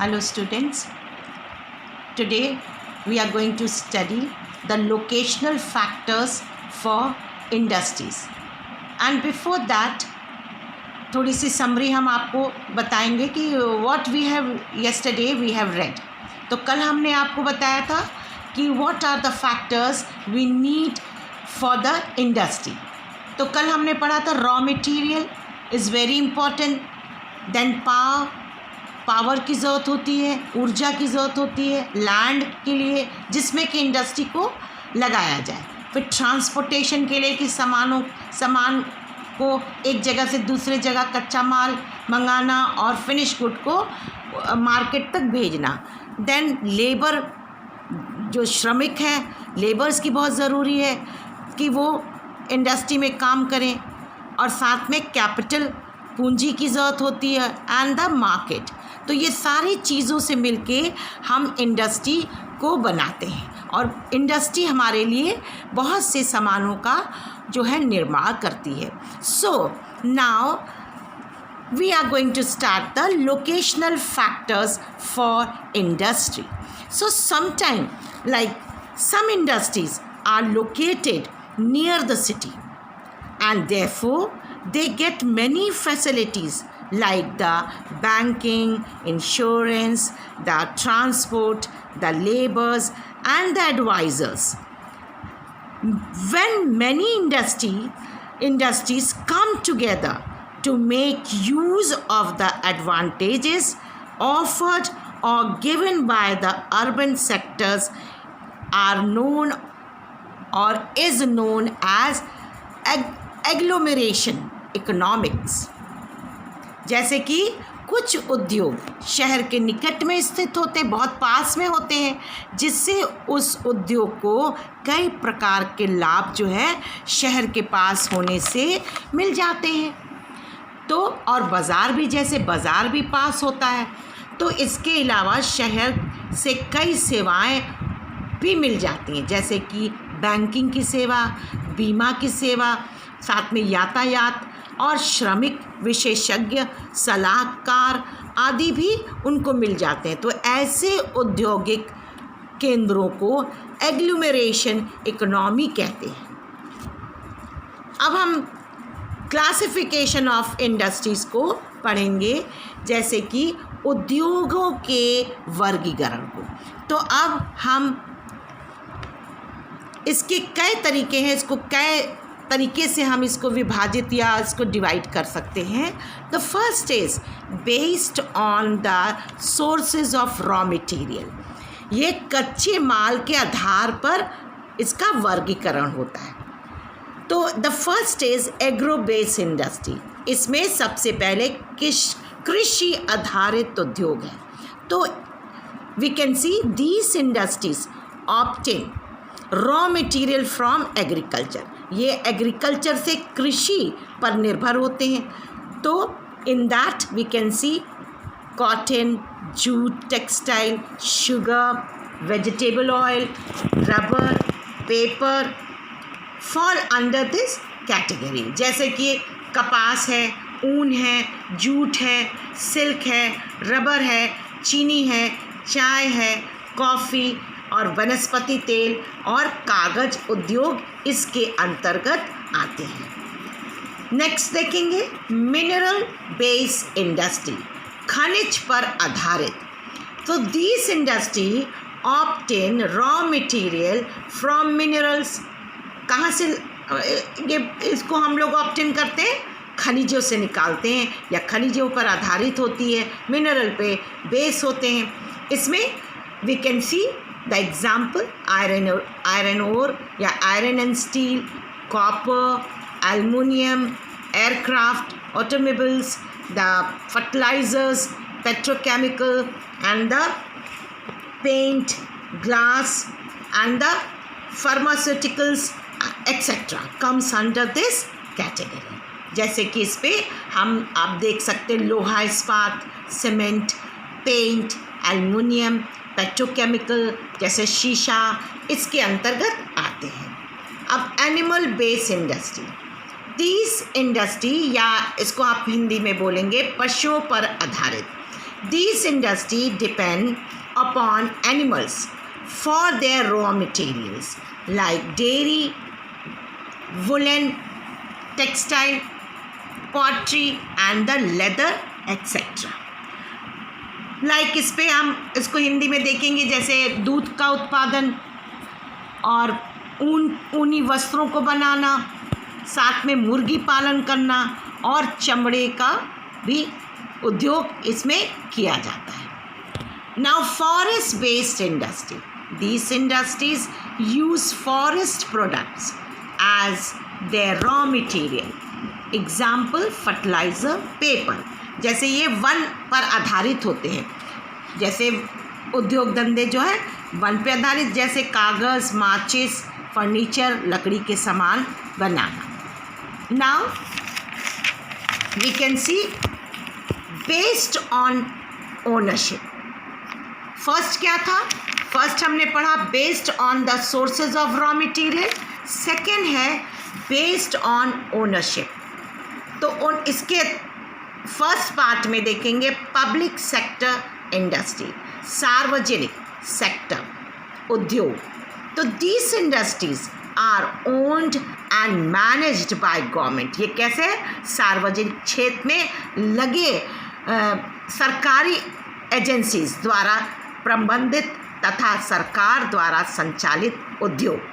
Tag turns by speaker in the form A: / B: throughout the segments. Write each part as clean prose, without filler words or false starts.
A: Hello students, today we are going to study the locational factors for industries and before that थोड़ी सी summary हम आपको बताएंगे कि what we have yesterday we have read। तो कल हमने आपको बताया था कि what are the factors we need for the industry। तो कल हमने पढ़ा था raw material is very important, then power की ज़रूरत होती है, ऊर्जा की ज़रूरत होती है लैंड के लिए जिसमें कि इंडस्ट्री को लगाया जाए, फिर ट्रांसपोर्टेशन के लिए कि सामान को एक जगह से दूसरे जगह कच्चा माल मंगाना और फिनिश गुड को मार्केट तक भेजना, देन लेबर जो श्रमिक हैं लेबर्स की बहुत ज़रूरी है कि वो इंडस्ट्री में काम करें और साथ में कैपिटल पूंजी की ज़रूरत होती है एंड द मार्केट। तो ये सारी चीज़ों से मिलके हम इंडस्ट्री को बनाते हैं और इंडस्ट्री हमारे लिए बहुत से सामानों का जो है निर्माण करती है। So now we are going to start the locational factors for industry. So sometime like some industries are located near the city and therefore they get many facilities like the banking, insurance, the transport, the laborers and the advisors. When many industries come together to make use of the advantages offered or given by the urban sectors are known or is known as agglomeration economics. जैसे कि कुछ उद्योग शहर के निकट में स्थित होते बहुत पास में होते हैं जिससे उस उद्योग को कई प्रकार के लाभ जो है शहर के पास होने से मिल जाते हैं। तो और बाज़ार भी जैसे बाज़ार भी पास होता है तो इसके अलावा शहर से कई सेवाएं भी मिल जाती हैं जैसे कि बैंकिंग की सेवा, बीमा की सेवा, साथ में यातायात और श्रमिक विशेषज्ञ सलाहकार आदि भी उनको मिल जाते हैं। तो ऐसे औद्योगिक केंद्रों को एग्लोमेरेशन इकोनॉमी कहते हैं। अब हम क्लासिफिकेशन ऑफ इंडस्ट्रीज़ को पढ़ेंगे जैसे कि उद्योगों के वर्गीकरण को। तो अब हम इसके कई तरीके हैं, इसको कई तरीके से हम इसको विभाजित या इसको डिवाइड कर सकते हैं। The first is based on the sources of raw material. ये कच्चे माल के आधार पर इसका वर्गीकरण होता है। तो the first is agro based industry. इसमें सबसे पहले कृषि आधारित उद्योग है। तो we can see these industries obtain raw material from agriculture. ये एग्रीकल्चर से कृषि पर निर्भर होते हैं। तो in that we can see cotton, jute, textile, sugar, vegetable oil, rubber, paper fall under this category. जैसे कि कपास है, ऊन है, जूट है, सिल्क है, रबर है, चीनी है, चाय है, कॉफ़ी और वनस्पति तेल और कागज उद्योग इसके अंतर्गत आते हैं। नेक्स्ट देखेंगे मिनरल बेस्ड इंडस्ट्री, खनिज पर आधारित। तो this industry obtain raw material from minerals. कहाँ से ये इसको हम लोग ऑब्टेन करते हैं? खनिजों से निकालते हैं या खनिजों पर आधारित होती है, मिनरल पे बेस होते हैं। इसमें we can see the example iron ore या iron and steel, copper, aluminum, aircraft, automobiles, the fertilizers, petrochemical and the paint, glass and the pharmaceuticals etc. comes under this category। जैसे कि इस पे आप देख सकते हैं लोहा इस्पात, सीमेंट, पेंट, एल्युमिनियम, पेट्रोकेमिकल जैसे शीशा इसके अंतर्गत आते हैं। अब animal based industry, this industry या इसको आप हिंदी में बोलेंगे पशुओं पर आधारित। These industries depend upon animals for their raw materials like dairy, woolen, textile, pottery and the leather etc. Like इस पे हम इसको हिंदी में देखेंगे जैसे दूध का उत्पादन और ऊनी वस्त्रों को बनाना, साथ में मुर्गी पालन करना और चमड़े का भी उद्योग इसमें किया जाता है. Now forest based industry, these industries use forest products as their raw material. Example fertilizer, paper. जैसे ये वन पर आधारित होते हैं, जैसे उद्योग धंधे जो है वन पे आधारित, जैसे कागज़, माचिस, फर्नीचर, लकड़ी के सामान बनाना. Now we can see based on ownership. First क्या था? फर्स्ट हमने पढ़ा based on the sources of raw material. Second है बेस्ड ऑन ओनरशिप. तो इसके फर्स्ट पार्ट में देखेंगे पब्लिक सेक्टर इंडस्ट्री, सार्वजनिक सेक्टर उद्योग. तो these industries are owned and managed by government. ये कैसे है? सार्वजनिक क्षेत्र में लगे सरकारी एजेंसीज द्वारा प्रबंधित तथा सरकार द्वारा संचालित उद्योग.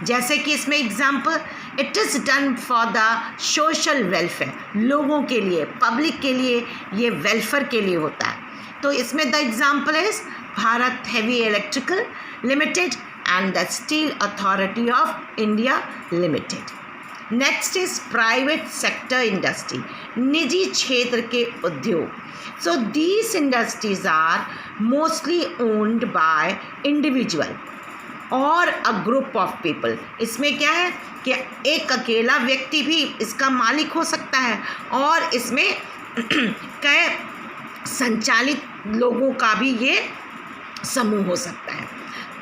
A: जैसे कि इसमें example, it is done for the social welfare. लोगों के लिए, पब्लिक के लिए, ये वेलफेयर के लिए होता है. तो इसमें the example is Bharat heavy electrical limited and the Steel Authority of India Limited. Next is private sector industry, निजी क्षेत्र के उद्योग. So these industries are mostly owned by individual or a group of people. इसमें क्या है कि एक अकेला व्यक्ति भी इसका मालिक हो सकता है और इसमें कई संचालित लोगों का भी ये समूह हो सकता है.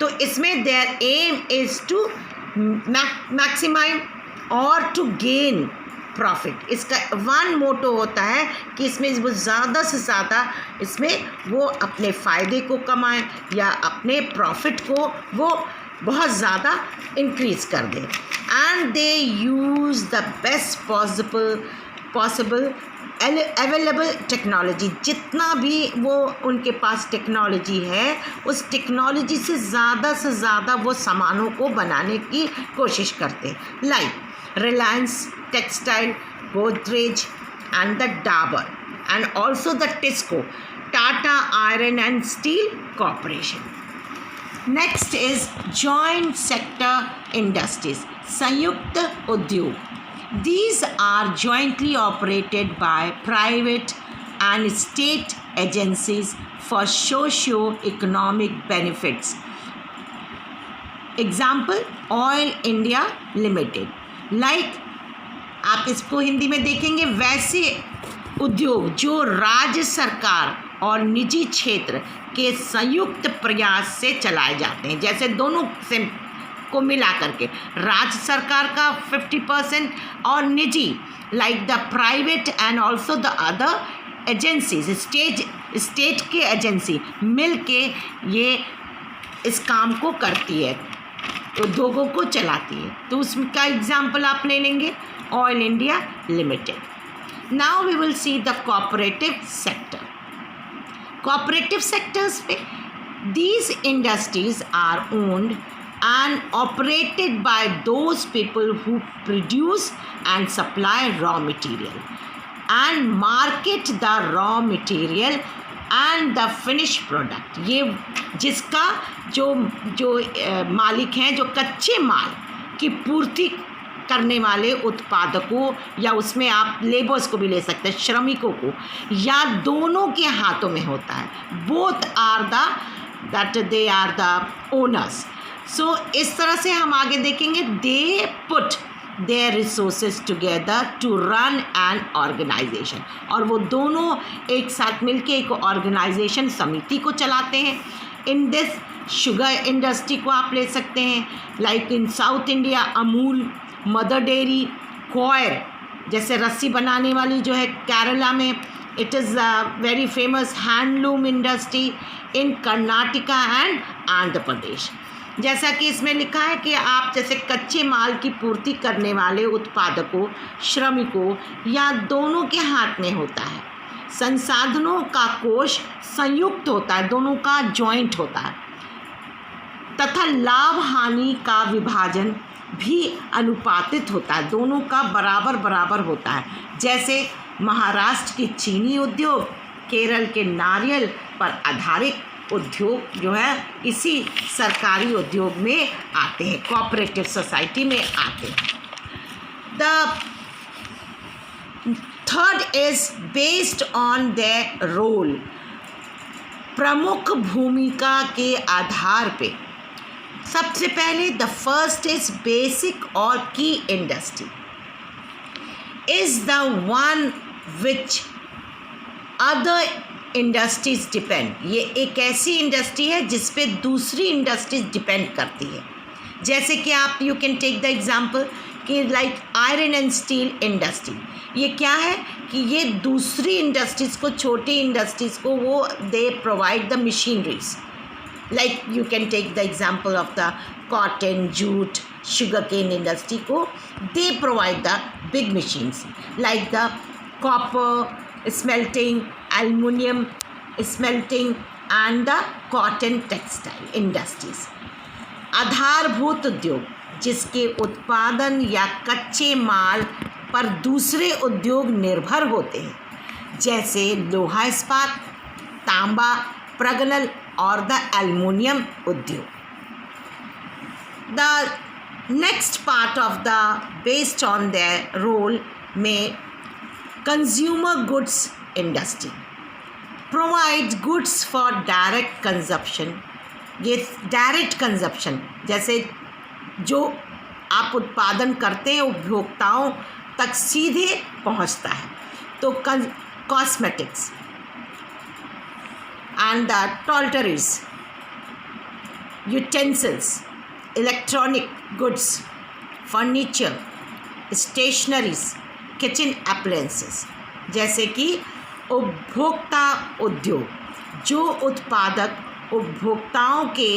A: तो इसमें their aim is to maximize और टू गेन प्रॉफिट. इसका वन मोटो होता है कि इसमें वो ज़्यादा से ज़्यादा इसमें वो अपने फ़ायदे को कमाएं या अपने प्रॉफिट को वो बहुत ज़्यादा इंक्रीज़ कर दें. And they use the best possible available technology. जितना भी वो उनके पास टेक्नोलॉजी है, उस टेक्नोलॉजी से ज़्यादा वो सामानों को बनाने की कोशिश करते हैं. Like Reliance textile, Godrej and the Dabur and also the TISCO, Tata iron and steel corporation. Next is joint sector industries, संयुक्त उद्योग. These are jointly operated by private and state agencies for socio-economic benefits. Example, Oil India Limited. Like आप इसको हिंदी में देखेंगे वैसे उद्योग जो राज्य सरकार और निजी क्षेत्र के संयुक्त प्रयास से चलाए जाते हैं. जैसे दोनों से को मिला करके राज्य सरकार का 50% और निजी like the private and also the other agencies, state के एजेंसी मिल के ये इस काम को करती है, उद्योगों को चलाती है. तो उसका एग्जाम्पल आप ले लेंगे oil India limited. Now we will see the cooperative sector. Cooperative sectors पे these industries are owned and operated by those people who produce and supply raw material and market the raw material and the finished product. ये जिसका जो मालिक हैं, जो कच्चे माल की पूर्ति करने वाले उत्पादकों या उसमें आप लेबर्स को भी ले सकते हैं, श्रमिकों को, या दोनों के हाथों में होता है. Both are they are the owners. So इस तरह से हम आगे देखेंगे. They put their resources together to run an organisation. और वो दोनों एक साथ मिलके एक ऑर्गेनाइजेशन समिति को चलाते हैं. इन दिस शुगर इंडस्ट्री को आप ले सकते हैं, like in South India Amul, mother dairy, coir जैसे रस्सी बनाने वाली जो है केरला में, It is a very famous handloom industry in Karnataka and Andhra Pradesh. जैसा कि इसमें लिखा है कि आप जैसे कच्चे माल की पूर्ति करने वाले उत्पादकों, श्रमिकों या दोनों के हाथ में होता है। संसाधनों का कोष संयुक्त होता है, दोनों का जॉइंट होता है, तथा लाभ हानि का विभाजन भी अनुपातित होता है, दोनों का बराबर बराबर होता है। जैसे महाराष्ट्र की चीनी उद्योग, केरल के नारियल पर आधारित उद्योग जो है इसी सरकारी उद्योग में आते हैं, कोऑपरेटिव सोसाइटी में आते हैं। The third is based on their role, प्रमुख भूमिका के आधार पे। सबसे पहले द फर्स्ट इज बेसिक और की industry is the one which other industries depend. ये एक ऐसी इंडस्ट्री है जिस पे दूसरी इंडस्ट्रीज डिपेंड करती है। जैसे कि आप you can take the example कि like iron and steel industry, ये क्या है कि ये दूसरी इंडस्ट्रीज़ को, छोटी इंडस्ट्रीज़ को वो they provide the machineries. Like you can take the example of the cotton, jute, sugar cane industry को, they provide the big machines like the copper smelting, aluminium smelting and the cotton textile industries. आधारभूत उद्योग जिसके उत्पादन या कच्चे माल पर दूसरे उद्योग निर्भर होते हैं, जैसे लोहा इस्पात, तांबा, प्रगनल और द एल्युमिनियम उद्योग। The next part of the based on their role में consumer goods industry provide goods for direct consumption. ये डायरेक्ट कंजप्शन जैसे जो आप उत्पादन करते हैं उपभोक्ताओं तक सीधे पहुंचता है, तो cosmetics and the toiletries, utensils, electronic goods, furniture, stationeries, kitchen appliances। जैसे कि उपभोक्ता उद्योग जो उत्पादक उपभोक्ताओं के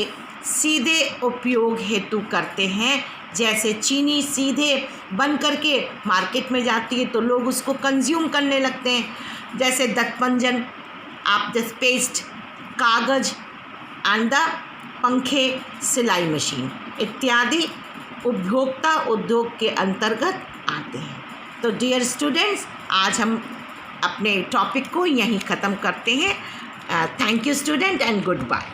A: सीधे उपयोग हेतु करते हैं, जैसे चीनी सीधे बन करके मार्केट में जाती है तो लोग उसको कंज्यूम करने लगते हैं। जैसे दंतमंजन, आप द पेस्ट, कागज एंड द पंखे, सिलाई मशीन इत्यादि उपभोक्ता उद्योग के अंतर्गत आते हैं। तो डियर स्टूडेंट्स, आज हम अपने टॉपिक को यहीं ख़त्म करते हैं। Thank you student and good bye.